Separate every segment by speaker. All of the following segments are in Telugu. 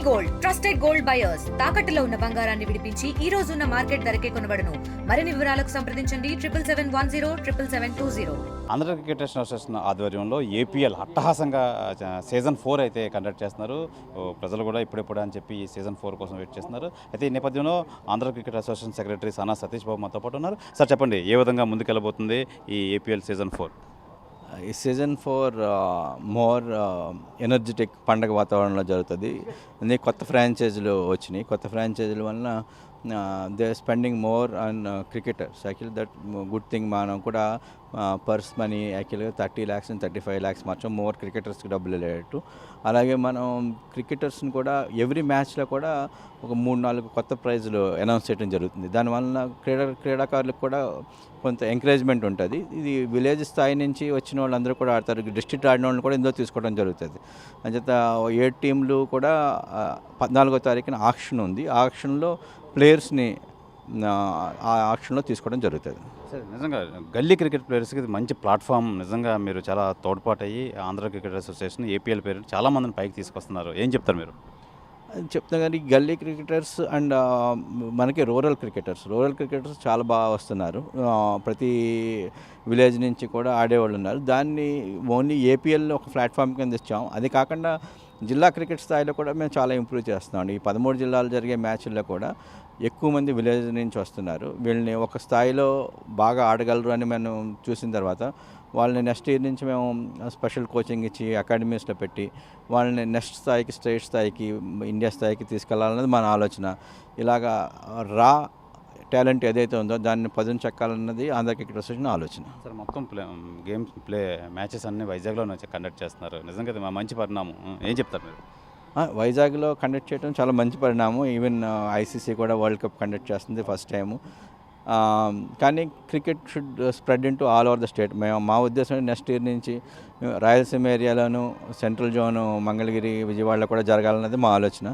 Speaker 1: గోల్డ్ ట్రస్టెడ్ గోల్డ్ బయర్స్ తాకట్టులో ఉన్న బంగారాన్ని విడిపించి ఈ రోజు ఉన్న మార్కెట్ ధరకే కొనబడును. మరిన్ని వివరాలకు సంప్రదించండి 77107720.
Speaker 2: ఆంధ్ర క్రికెట్ అసోసియేషన్ ఆధ్వర్యంలో ఏపీఎల్ అట్టహాసంగా సీజన్ 4 అయితే కండక్ట్ చేస్తున్నారు. ప్రజలు కూడా ఇప్పుడెప్పుడు అని చెప్పి ఈ సీజన్ 4 కోసం వెయిట్ చేస్తున్నారు. అయితే ఈ నేపథ్యంలో ఆంధ్ర క్రికెట్ అసోసియేషన్ సెక్రటరీ సానా సతీష్ బాబు మాతో పాటు ఉన్నారు. సార్ చెప్పండి, ఏ విధంగా ముందుకెళ్ళబోతుంది ఈ ఏపీఎల్ సీజన్ 4?
Speaker 3: ఈ సీజన్ 4 మోర్ ఎనర్జెటిక్ పండగ వాతావరణంలో జరుగుతుంది. అన్ని కొత్త ఫ్రాంచైజీలు వచ్చినాయి. కొత్త ఫ్రాంచైజీల వలన they are spending more on cricketers. Actually that good thing. మనం కూడా పర్స్ మనీ యాక్చువల్గా 30 lakhs and 35 lakhs మాత్రం మోర్ క్రికెటర్స్కి డబ్బులు వెళ్ళేటట్టు. అలాగే మనం క్రికెటర్స్ని కూడా ఎవ్రీ మ్యాచ్లో కూడా ఒక 3-4 కొత్త ప్రైజులు అనౌన్స్ చేయడం జరుగుతుంది. దానివల్ల క్రీడాకారులకు కూడా కొంత ఎంకరేజ్మెంట్ ఉంటుంది. ఇది విలేజ్ స్థాయి నుంచి వచ్చిన వాళ్ళందరూ కూడా ఆడతారు. డిస్ట్రిక్ట్ ఆడిన వాళ్ళని కూడా ఇందులో తీసుకోవడం జరుగుతుంది. అంచేత 7 టీంలు కూడా 14వ తారీఖున ఆక్షన్ ఉంది. ఆ ఆక్షన్లో ప్లేయర్స్ని ఆ ఆక్షన్లో తీసుకోవడం జరుగుతుంది.
Speaker 2: సార్ నిజంగా గల్లీ క్రికెట్ ప్లేయర్స్కి ఇది మంచి ప్లాట్ఫామ్. నిజంగా మీరు చాలా తోడ్పాటు అయ్యి ఆంధ్ర క్రికెట్ అసోసియేషన్ ఏపీఎల్ పేరు చాలామందిని పైకి తీసుకొస్తున్నారు. ఏం చెప్తారు మీరు?
Speaker 3: చెప్తా కానీ గల్లీ క్రికెటర్స్ అండ్ మనకి రూరల్ క్రికెటర్స్ చాలా బాగా వస్తున్నారు. ప్రతి విలేజ్ నుంచి కూడా ఆడేవాళ్ళు ఉన్నారు. దాన్ని ఓన్లీ ఏపీఎల్ ఒక ప్లాట్ఫామ్ కింద ఇచ్చాం. అది కాకుండా జిల్లా క్రికెట్ స్థాయిలో కూడా మేము చాలా ఇంప్రూవ్ చేస్తున్నాం. ఈ 13 జిల్లాలు జరిగే మ్యాచ్ల్లో కూడా ఎక్కువ మంది విలేజ్ నుంచి వస్తున్నారు. వీళ్ళని ఒక స్థాయిలో బాగా ఆడగలరు అని మనం చూసిన తర్వాత వాళ్ళని నెక్స్ట్ ఇయర్ నుంచి మేము స్పెషల్ కోచింగ్ ఇచ్చి అకాడమీస్లో పెట్టి వాళ్ళని నెక్స్ట్ స్థాయికి, స్టేట్ స్థాయికి, ఇండియా స్థాయికి తీసుకెళ్లాలన్నది మన ఆలోచన. ఇలాగా రా టాలెంట్ ఏదైతే ఉందో దాన్ని పదును చెక్కాలన్నది ఆంధ్ర క్రికెట్ అసోసియేషన్ ఆలోచన.
Speaker 2: సార్ మొత్తం మ్యాచెస్ అన్ని వైజాగ్లో కండక్ట్ చేస్తున్నారు. నిజంగా ఇది మంచి పరిణామం. ఏం చెప్తారు మీరు?
Speaker 3: వైజాగ్లో కండక్ట్ చేయడం చాలా మంచి పరిణామం. ఈవెన్ ఐసీసీ కూడా వరల్డ్ కప్ కండక్ట్ చేస్తుంది ఫస్ట్ టైము. కానీ cricket should spread in to all over the state. మా ఉద్దేశం నెక్స్ట్ ఇయర్ నుంచి రాయలసీమ ఏరియాలోను, సెంట్రల్ జోను, మంగళగిరి, విజయవాడలో కూడా జరగాలన్నది మా ఆలోచన.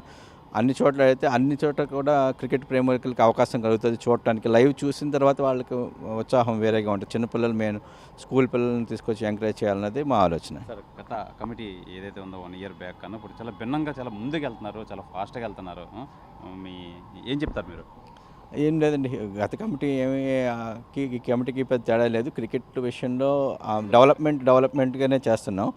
Speaker 3: అన్ని చోట్ల అయితే అన్ని చోట్ల కూడా క్రికెట్ ప్రేమికులకి అవకాశం కలుగుతుంది చూడటానికి. లైవ్ చూసిన తర్వాత వాళ్ళకి ఉత్సాహం వేరేగా ఉంటుంది. చిన్నపిల్లలు మెయిన్ స్కూల్ పిల్లల్ని తీసుకొచ్చి ఎంకరేజ్ చేయాలన్నది మా ఆలోచన.
Speaker 2: సార్ గత కమిటీ ఏదైతే ఉందో 1 year బ్యాక్ కన్నా ఇప్పుడు చాలా భిన్నంగా, చాలా ముందుకు వెళ్తున్నారు, చాలా ఫాస్ట్గా వెళ్తున్నారు. ఏం చెప్తారు మీరు?
Speaker 3: ఏం లేదండి, గత కమిటీ ఈ కమిటీకి పెద్ద తేడా లేదు. క్రికెట్ విషయంలో డెవలప్మెంట్గానే చేస్తున్నాం.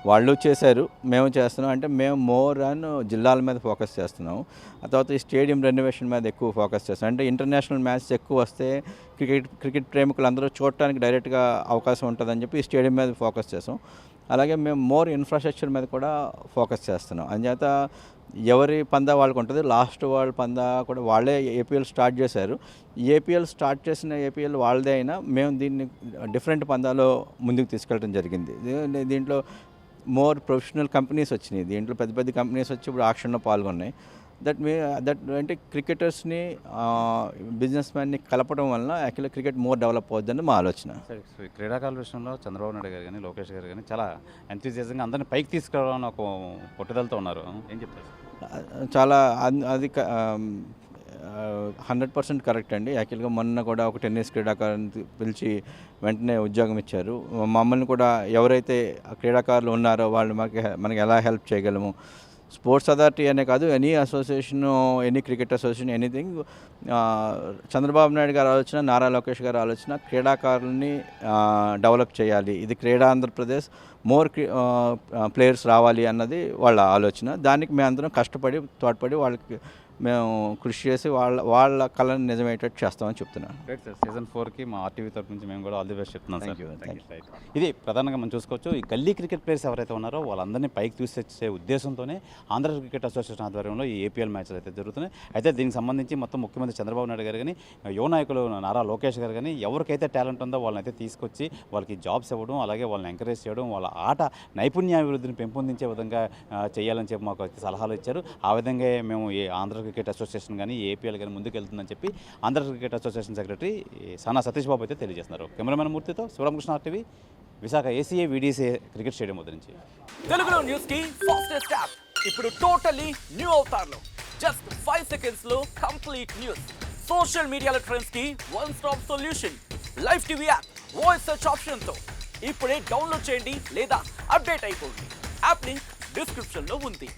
Speaker 3: వాళ్ళు చేశారు, మేము చేస్తున్నాం. అంటే మేము మోర్ ఆన్ జిల్లాల మీద ఫోకస్ చేస్తున్నాం. ఆ తర్వాత ఈ స్టేడియం రెనోవేషన్ మీద ఎక్కువ ఫోకస్ చేస్తున్నాం. అంటే ఇంటర్నేషనల్ మ్యాచెస్ ఎక్కువ వస్తే క్రికెట్ ప్రేమికులు అందరూ చూడటానికి డైరెక్ట్గా అవకాశం ఉంటుందని చెప్పి ఈ స్టేడియం మీద ఫోకస్ చేస్తాం. అలాగే మేము మోర్ ఇన్ఫ్రాస్ట్రక్చర్ మీద కూడా ఫోకస్ చేస్తున్నాం. అందుచేత ఎవరి పందా వాళ్ళకు ఉంటుంది. లాస్ట్ వాళ్ళ పందా కూడా వాళ్ళే ఏపీఎల్ స్టార్ట్ చేశారు. స్టార్ట్ చేసిన ఏపీఎల్ వాళ్ళదే అయినా మేము దీన్ని డిఫరెంట్ పందాలో ముందుకు తీసుకెళ్ళడం జరిగింది. దీంట్లో మోర్ ప్రొఫెషనల్ కంపెనీస్ వచ్చినాయి. దీంట్లో పెద్ద పెద్ద కంపెనీస్ వచ్చి ఇప్పుడు ఆక్షన్లో పాల్గొన్నాయి. దట్ అంటే క్రికెటర్స్ని, బిజినెస్ మ్యాన్ని కలపడం వలన యాక్చువల్లీ క్రికెట్ మోర్ డెవలప్ అవుతుందని మా ఆలోచన.
Speaker 2: క్రీడాకారుల విషయంలో చంద్రబాబు నాయుడు గారు కానీ, లోకేష్ గారు కానీ చాలా ఎంతూజియాజంగా అందరినీ పైకి తీసుకురావాలని ఒక పట్టుదలతో ఉన్నారు. ఏం చెప్తారు?
Speaker 3: చాలా అది 100% కరెక్ట్ అండి. యాక్చువల్గా మొన్న కూడా ఒక టెన్నిస్ క్రీడాకారుని పిలిచి వెంటనే ఉద్యోగం ఇచ్చారు. మమ్మల్ని కూడా ఎవరైతే క్రీడాకారులు ఉన్నారో వాళ్ళు మనకి ఎలా హెల్ప్ చేయగలము, స్పోర్ట్స్ అథారిటీ అనే కాదు, any association, any cricket association, anything, Chandrababu Naidu గారు ఆలోచన, నారా లోకేష్ గారు ఆలోచన క్రీడాకారుల్ని డెవలప్ చేయాలి. ఇది క్రీడా ఆంధ్రప్రదేశ్, మోర్ ప్లేయర్స్ రావాలి అన్నది వాళ్ళ ఆలోచన. దానికి మేమందరం కష్టపడి తోడ్పడి వాళ్ళకి మేము కృషి చేసి వాళ్ళ కళను నిజమయ్యేటట్టు చేస్తామని చెప్తున్నాను.
Speaker 2: రైట్ సార్, సీజన్ 4కి మా ఆర్టీవీ తరఫు నుంచి మేము కూడా ఆల్ ది బెస్ట్ చెప్తున్నాం సార్. ఇది ప్రధానంగా మనం చూసుకోవచ్చు. ఈ గల్లీ క్రికెట్ ప్లేయర్స్ ఎవరైతే ఉన్నారో వాళ్ళందరినీ పైకి తీసుకొచ్చే ఉద్దేశంతోనే ఆంధ్ర క్రికెట్ అసోసియేషన్ ఆధ్వర్యంలో ఈ ఏపీఎల్ మ్యాచ్లు అయితే జరుగుతున్నాయి. అయితే దీనికి సంబంధించి మొత్తం ముఖ్యమంత్రి చంద్రబాబు నాయుడు గారు కానీ, యువ నాయకులు నారా లోకేష్ గారు కానీ ఎవరికైతే టాలెంట్ ఉందో వాళ్ళని అయితే తీసుకొచ్చి వాళ్ళకి జాబ్స్ ఇవ్వడం, అలాగే వాళ్ళని ఎంకరేజ్ చేయడం, వాళ్ళ ఆట నైపుణ్యాభివృద్ధిని పెంపొందించే విధంగా చేయాలని చెప్పి మాకు అయితే సలహాలు ఇచ్చారు. ఆ విధంగా మేము ఈ ఆంధ్ర క్రికెట్ అసోసియేషన్ కానీ, ఏపీఎల్ కానీ ముందుకు వెళ్తుందని చెప్పి ఆంధ్ర క్రికెట్ అసోసియేషన్ సెక్రటరీ సానా సతీష్ బాబు అయితే తెలియజేస్తున్నారు. కెమెరామెన్ మూర్తితో Sivaramakrishna, RTV, Visakha ACA VDC cricket stadium వద్ద నుంచి.
Speaker 4: తెలుగులో న్యూస్ కి ఫాస్టెస్ట్ యాప్ ఇప్పుడు టోటలీ న్యూ అవతార్లో జస్ట్ 5 seconds లో కంప్లీట్ న్యూస్. సోషల్ మీడియాలో ట్రెండ్స్ కి one stop solution. Live TV app voice search option తో ఇప్పుడే డౌన్లోడ్ చేయండి లేదా అప్డేట్ అయిపోండి. యాప్ లింక్ డిస్క్రిప్షన్ లో ఉంది.